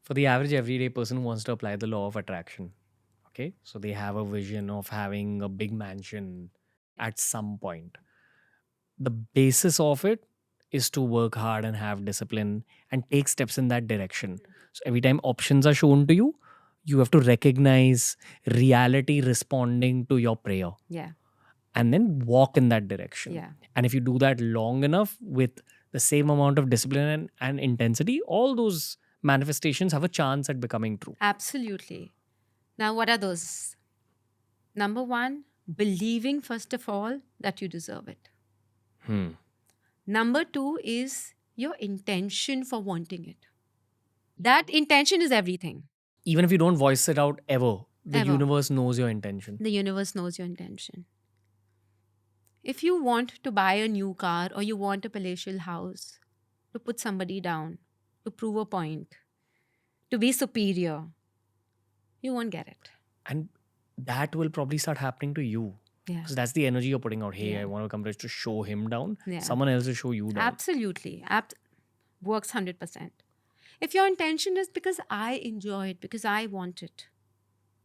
For the average everyday person who wants to apply the law of attraction, okay? So they have a vision of having a big mansion at some point. The basis of it is to work hard and have discipline and take steps in that direction. So every time options are shown to you, you have to recognize reality responding to your prayer Yeah. and then walk in that direction. Yeah. And if you do that long enough with the same amount of discipline and intensity, all those manifestations have a chance at becoming true. Absolutely. Now, what are those? Number one, believing, first of all, that you deserve it. Hmm. Number two is your intention for wanting it. That intention is everything, Even if you don't voice it out ever, the ever. universe knows your intention. The universe knows your intention. If you want to buy a new car or you want a palatial house, to put somebody down, to prove a point, to be superior, you won't get it. And that will probably start happening to you. Yeah. Because that's the energy you're putting out. Hey, Yeah. I want to become rich to show him down. Yeah. Someone else will show you down. Absolutely. Works 100%. If your intention is because I enjoy it, because I want it,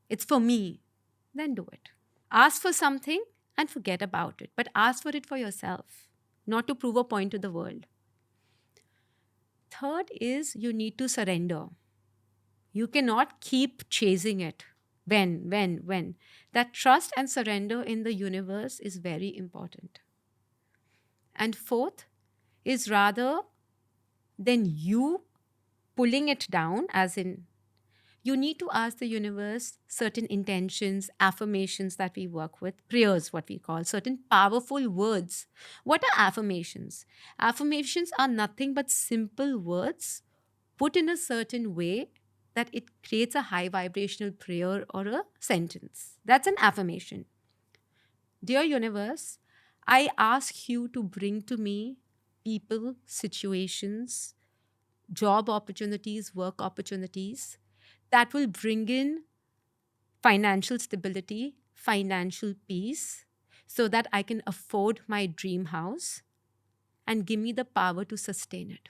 it's for me, then do it. Ask for something and forget about it. But ask for it for yourself, not to prove a point to the world. Third is you need to surrender. You cannot keep chasing it. When. That trust and surrender in the universe is very important. And fourth is rather than you pulling it down, as in, you need to ask the universe certain intentions, affirmations that we work with, prayers, what we call, certain powerful words. What are affirmations? Affirmations are nothing but simple words put in a certain way that it creates a high vibrational prayer or a sentence. That's an affirmation. Dear universe, I ask you to bring to me people, situations, job opportunities, work opportunities that will bring in financial stability, financial peace, so that I can afford my dream house and give me the power to sustain it.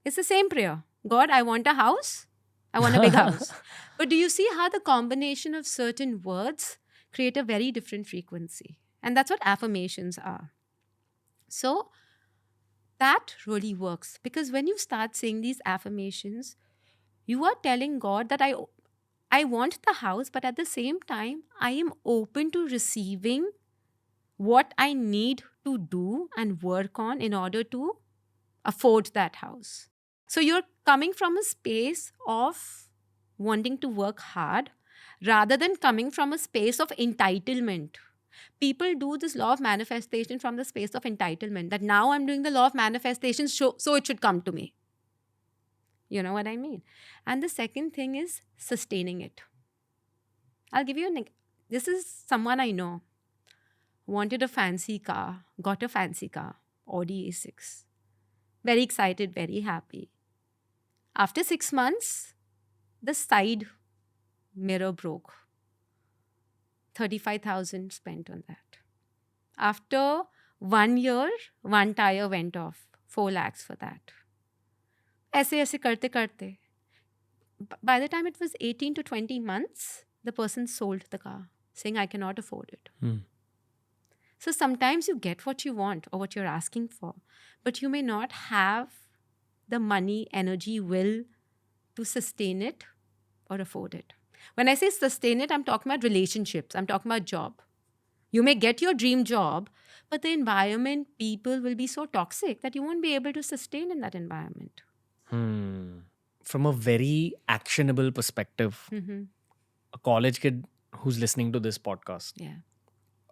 It's the same prayer. God, I want a house. I want a big house. But do you see how the combination of certain words create a very different frequency? And that's what affirmations are. So that really works because when you start saying these affirmations, you are telling God that I want the house, but at the same time, I am open to receiving what I need to do and work on in order to afford that house. So you're coming from a space of wanting to work hard rather than coming from a space of entitlement. People do this law of manifestation from the space of entitlement, that now I'm doing the law of manifestation, so it should come to me. You know what I mean? And the second thing is sustaining it. I'll give you this is someone I know. Wanted a fancy car, got a fancy car, Audi A6. Very excited, very happy. After 6 months, the side mirror broke. 35,000 spent on that. After 1 year, one tire went off. 4 lakhs for that. ऐसे करते. By the time it was 18 to 20 months, the person sold the car, saying, I cannot afford it. So sometimes you get what you want or what you're asking for, but you may not have the money, energy, will to sustain it or afford it. When I say sustain it, I'm talking about relationships. I'm talking about job. You may get your dream job, but the environment, people will be so toxic that you won't be able to sustain in that environment. From a very actionable perspective, a college kid who's listening to this podcast, Yeah.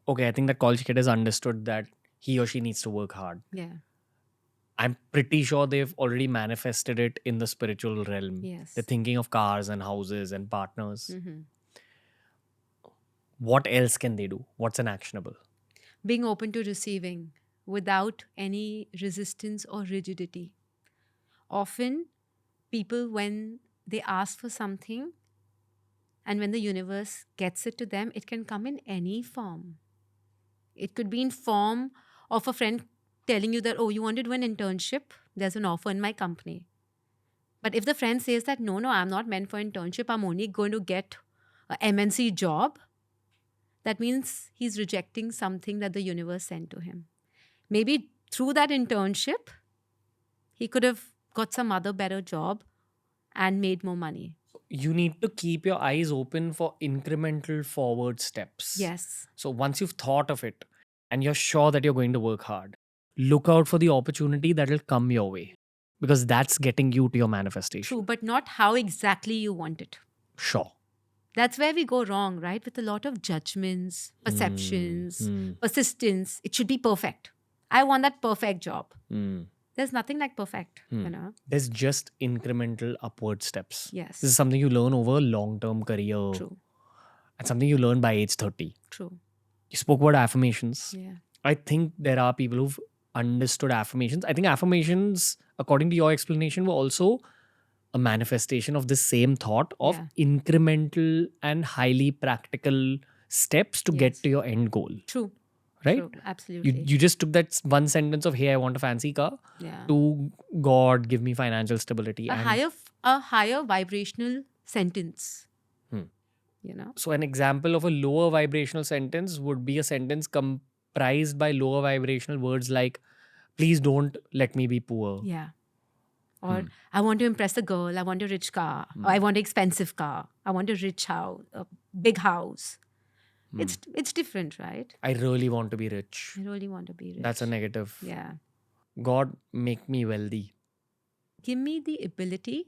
okay, I think that college kid has understood that he or she needs to work hard. Yeah. I'm pretty sure they've already manifested it in the spiritual realm. Yes. They're thinking of cars and houses and partners. What else can they do? What's an actionable? Being open to receiving without any resistance or rigidity. Often, people, when they ask for something and when the universe gets it to them, it can come in any form. It could be in form of a friend telling you that, oh, you wanted to do an internship? There's an offer in my company. But if the friend says that, no, I'm not meant for internship, I'm only going to get a MNC job, that means he's rejecting something that the universe sent to him. Maybe through that internship, he could have got some other better job and made more money. You need to keep your eyes open for incremental forward steps. Yes. So once you've thought of it and you're sure that you're going to work hard, look out for the opportunity that will come your way, because that's getting you to your manifestation. True, but not how exactly you want it. Sure. That's where we go wrong, right? With a lot of judgments, perceptions, persistence. It should be perfect. I want that perfect job. There's nothing like perfect, you know? There's just incremental upward steps. Yes. This is something you learn over a long-term career. True. And something you learn by age 30. True. You spoke about affirmations. Yeah. I think there are people who've understood affirmations. I think affirmations, according to your explanation, were also a manifestation of the same thought of incremental and highly practical steps to get to your end goal. True. Right? True. Absolutely. You just took that one sentence of, hey, I want a fancy car, to God, give me financial stability. A higher vibrational sentence. You know? So an example of a lower vibrational sentence would be a sentence comprised by lower vibrational words like, please don't let me be poor. Yeah. Or I want to impress a girl. I want a rich car. Or I want an expensive car. I want a rich house, a big house. It's different, right? I really want to be rich. I really want to be rich. That's a negative. Yeah. God, make me wealthy. Give me the ability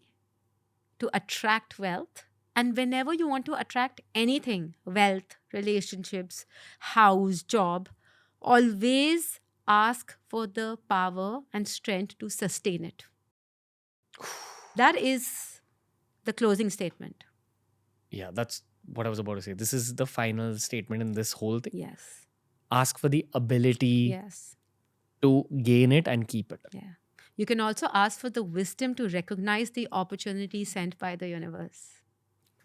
to attract wealth. And whenever you want to attract anything, wealth, relationships, house, job, always ask for the power and strength to sustain it. That is the closing statement. Yeah, that's what I was about to say. This is the final statement in this whole thing. Yes. Ask for the ability to gain it and keep it. Yeah. You can also ask for the wisdom to recognize the opportunity sent by the universe.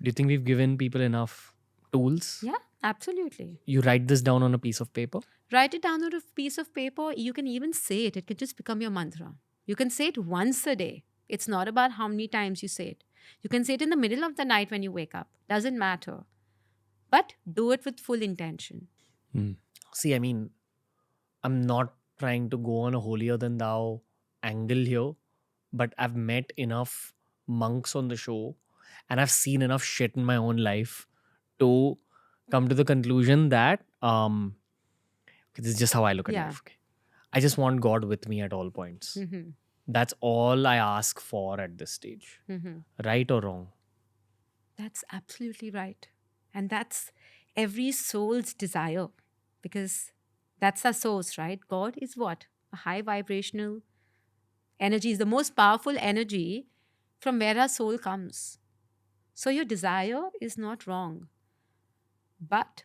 Do you think we've given people enough tools? Yeah, absolutely. You write this down on a piece of paper? Write it down on a piece of paper. You can even say it. It can just become your mantra. You can say it once a day. It's not about how many times you say it. You can say it in the middle of the night when you wake up. Doesn't matter. But do it with full intention. See, I mean, I'm not trying to go on a holier than thou angle here, but I've met enough monks on the show and I've seen enough shit in my own life to come to the conclusion that this is just how I look at life. Okay? I just want God with me at all points. That's all I ask for at this stage. Right or wrong? That's absolutely right. And that's every soul's desire, because that's our source, right? God is what? A high vibrational energy, is the most powerful energy from where our soul comes. So your desire is not wrong. But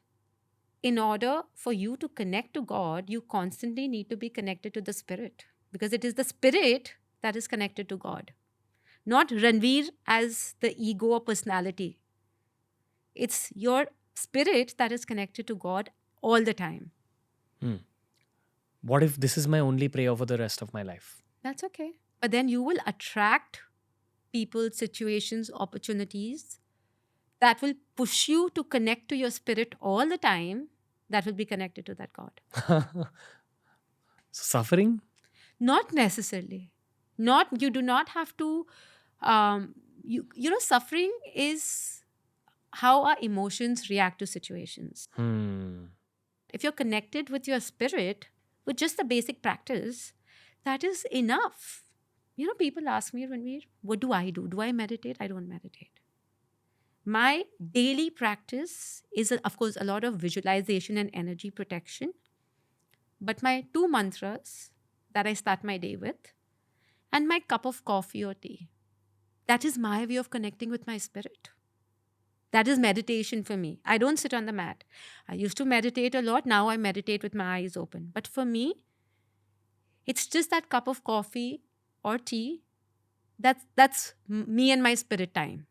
in order for you to connect to God, you constantly need to be connected to the spirit, because it is the spirit that is connected to God, not Ranveer as the ego or personality. It's your spirit that is connected to God all the time. What if this is my only prayer for the rest of my life? That's okay. But then you will attract people, situations, opportunities that will push you to connect to your spirit all the time, that will be connected to that God. Suffering? Not necessarily. You do not have to, suffering is how our emotions react to situations. If you're connected with your spirit, with just the basic practice, that is enough. You know, people ask me, Ranveer, what do I do? Do I meditate? I don't meditate. My daily practice is, of course, a lot of visualization and energy protection. But my 2 mantras that I start my day with, and my cup of coffee or tea, that is my way of connecting with my spirit. That is meditation for me. I don't sit on the mat. I used to meditate a lot. Now I meditate with my eyes open. But for me, it's just that cup of coffee or tea. That's me and my spirit time.